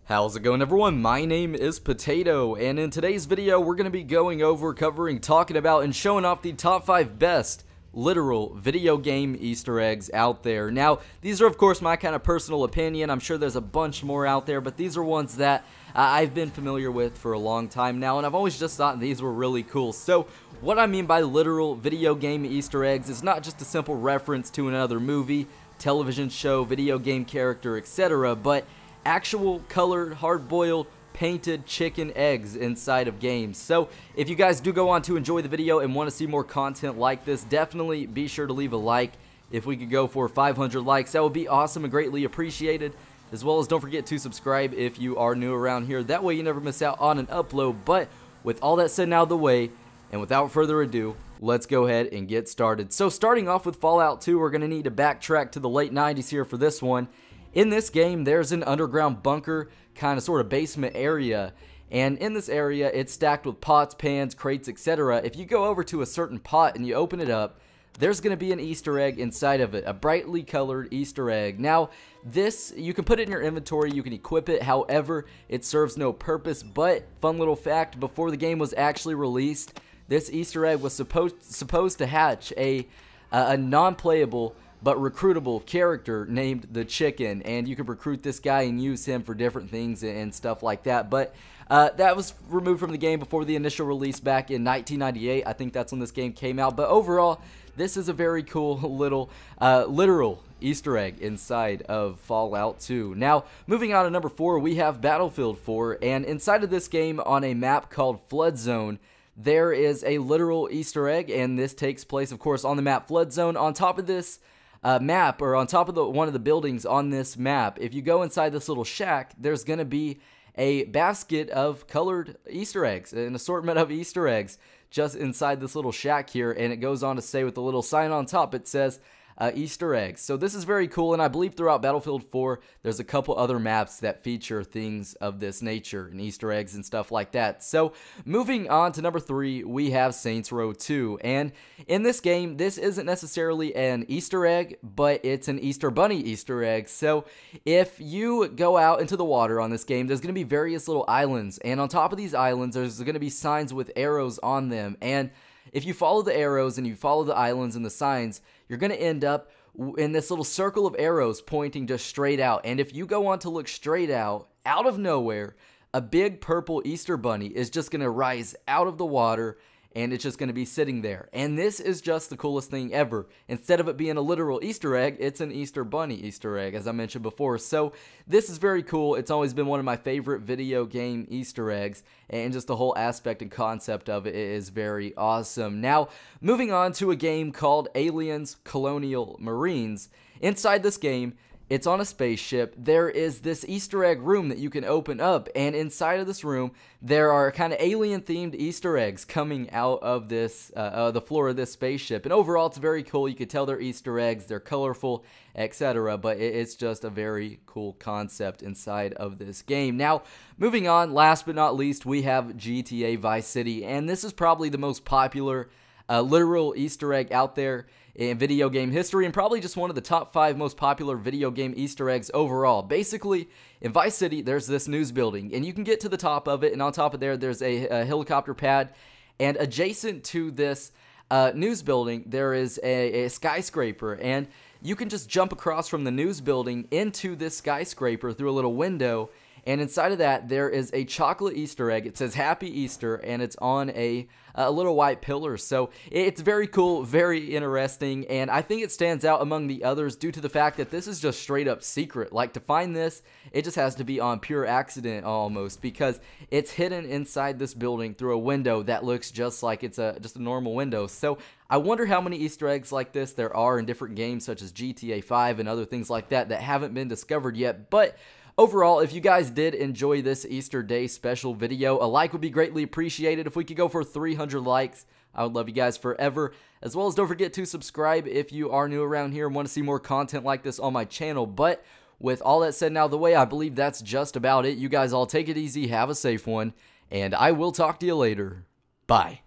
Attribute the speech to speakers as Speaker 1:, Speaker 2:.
Speaker 1: How's it going, everyone? My name is Potato, and in today's video we're going to be talking about and showing off the top 5 best literal video game Easter eggs out there. Now, these are of course my kind of personal opinion. I'm sure there's a bunch more out there, but these are ones that I've been familiar with for a long time now, and I've always just thought these were really cool. So what I mean by literal video game Easter eggs is not just a simple reference to another movie, television show, video game character, etc., but actual colored, hard-boiled, painted chicken eggs inside of games. So if you guys do go on to enjoy the video and want to see more content like this, definitely be sure to leave a like. If we could go for 500 likes, that would be awesome and greatly appreciated. As well as don't forget to subscribe if you are new around here. That way you never miss out on an upload. But with all that said and out of the way, and without further ado, let's go ahead and get started. So starting off with Fallout 2, we're going to need to backtrack to the late 90s here for this one. In this game, there's an underground bunker, kind of sort of basement area, and in this area, it's stacked with pots, pans, crates, etc. If you go over to a certain pot and you open it up, there's going to be an Easter egg inside of it, a brightly colored Easter egg. Now, this, you can put it in your inventory, you can equip it, however, it serves no purpose, but, fun little fact, before the game was actually released, this Easter egg was supposed to hatch a non-playable but recruitable character named the Chicken, and you could recruit this guy and use him for different things and stuff like that. But that was removed from the game before the initial release back in 1998. I think that's when this game came out. But overall, this is a very cool little literal Easter egg inside of Fallout 2. Now, moving on to number 4, we have Battlefield 4, and inside of this game on a map called Flood Zone, there is a literal Easter egg, and this takes place, of course, on the map Flood Zone. On top of this map, or on top of one of the buildings on this map, if you go inside this little shack, there's going to be a basket of colored Easter eggs, an assortment of Easter eggs just inside this little shack here, and it goes on to say with a little sign on top, it says Easter eggs. So this is very cool, and I believe throughout Battlefield 4 there's a couple other maps that feature things of this nature and Easter eggs and stuff like that. So moving on to number 3, we have Saints Row 2, and in this game this isn't necessarily an Easter egg, but it's an Easter Bunny Easter egg. So if you go out into the water on this game, there's going to be various little islands, and on top of these islands there's going to be signs with arrows on them, and if you follow the arrows and you follow the islands and the signs, you're going to end up in this little circle of arrows pointing just straight out. And if you go on to look straight out of nowhere, a big purple Easter bunny is just going to rise out of the water, and it's just going to be sitting there. And this is just the coolest thing ever. Instead of it being a literal Easter egg, it's an Easter bunny Easter egg, as I mentioned before. So this is very cool. It's always been one of my favorite video game Easter eggs, and just the whole aspect and concept of it is very awesome. Now, moving on to a game called Aliens Colonial Marines. Inside this game, it's on a spaceship. There is this Easter egg room that you can open up, and inside of this room, there are kind of alien-themed Easter eggs coming out of this, the floor of this spaceship. And overall, it's very cool. You can tell they're Easter eggs, they're colorful, etc. But it's just a very cool concept inside of this game. Now, moving on, last but not least, we have GTA Vice City, and this is probably the most popular literal Easter egg out there in video game history, and probably just one of the top 5 most popular video game Easter eggs overall. Basically, in Vice City, there's this news building, and you can get to the top of it, and on top of there's a helicopter pad, and adjacent to this news building, there is a skyscraper, and you can just jump across from the news building into this skyscraper through a little window, and inside of that, there is a chocolate Easter egg. It says Happy Easter, and it's on a little white pillar. So it's very cool, very interesting, and I think it stands out among the others due to the fact that this is just straight up secret. Like, to find this, it just has to be on pure accident almost, because it's hidden inside this building through a window that looks just like it's just a normal window. So I wonder how many Easter eggs like this there are in different games such as GTA 5 and other things like that that haven't been discovered yet. But overall, if you guys did enjoy this Easter Day special video, a like would be greatly appreciated. If we could go for 300 likes, I would love you guys forever. As well as don't forget to subscribe if you are new around here and want to see more content like this on my channel. But with all that said and out of the way, I believe that's just about it. You guys all take it easy, have a safe one, and I will talk to you later. Bye.